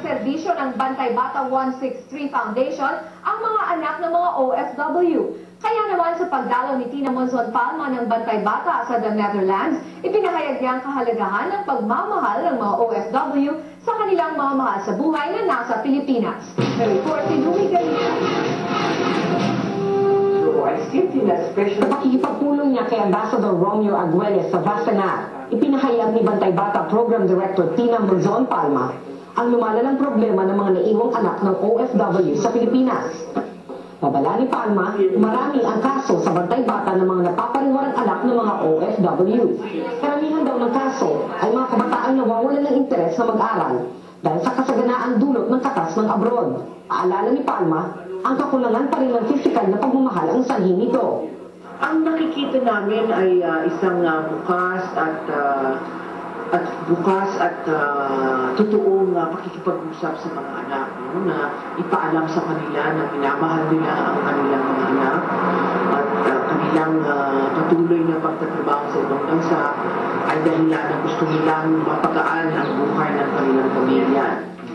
serbisyo ng Bantay Bata 163 Foundation ang mga anak ng mga OFW. Kaya naman sa pagdalaw ni Tina Monzon Palma ng Bantay Bata sa the Netherlands, ipinahayag niya ang kahalagahan ng pagmamahal ng mga OFW sa kanilang mga mahal sa buhay na nasa Pilipinas. May report si Louie Galita. Sa pakikipagpulong niya kay Ambassador Romeo Arguelles sa Wassenaar, ipinahayag ni Bantay Bata Program Director Tina Monzon Palma ang lumalalang problema ng mga naiwang anak ng OFW sa Pilipinas. Babala ni Palma, marami ang kaso sa Bantay Bata ng mga napapariwarang anak ng mga OFW. Karamihan daw ng kaso ay mga kabataang nawawalan ng interes na mag-aral dahil sa kasaganaang dulot ng katas ng abroad. Aalala ni Palma, ang kakulangan pa rin ng pisikal na pagmamahal ang sanhi nito. Ang nakikita namin ay isang bukas at totoong pakikipag-usap sa mga anak, na ipaalam sa kanila na minamahal nila ang kanilang mga anak at kanilang patuloy na pagtatrabaho sa ibang bansa ay dahilan na gusto nilang mapagaan ang buhay ng kanilang pamilya.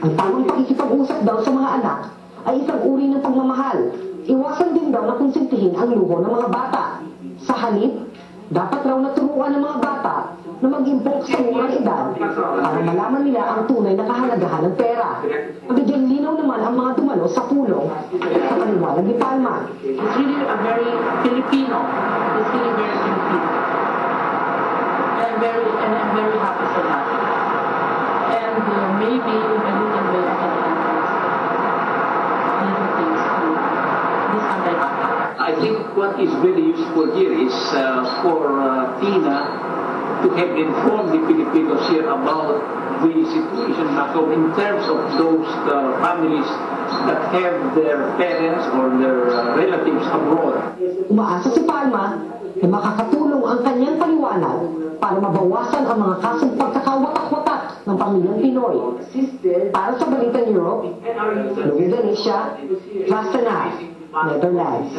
Ang tamang pakikipag-usap daw sa mga anak ay isang uri ng pagmamahal. Iwasan din daw na konsentihin ang luho ng mga bata. Sa halip, dapat raw naturuan ng mga bata na mag-impok sa murang edad para malaman nila ang tunay na kahalagahan ng pera. Nabigyan linaw naman ang mga dumalo sa pulong sa paniwalag ni Palma. It's really a very Filipino. It's really very Filipino. And I'm very happy for that. And maybe in a little way I can I think what is very useful here is for Tina to have informed the Filipinos here about the situation back home in terms of those families that have their parents or their relatives abroad. Umaasa si Palma na makakatulong ang kanyang paliwanag para mabawasan ang mga kasong pagkakawatak-watak ng pamilyang Pinoy. Para sa Balitang Europe, Louie Galita, Wassenaar, Netherlands.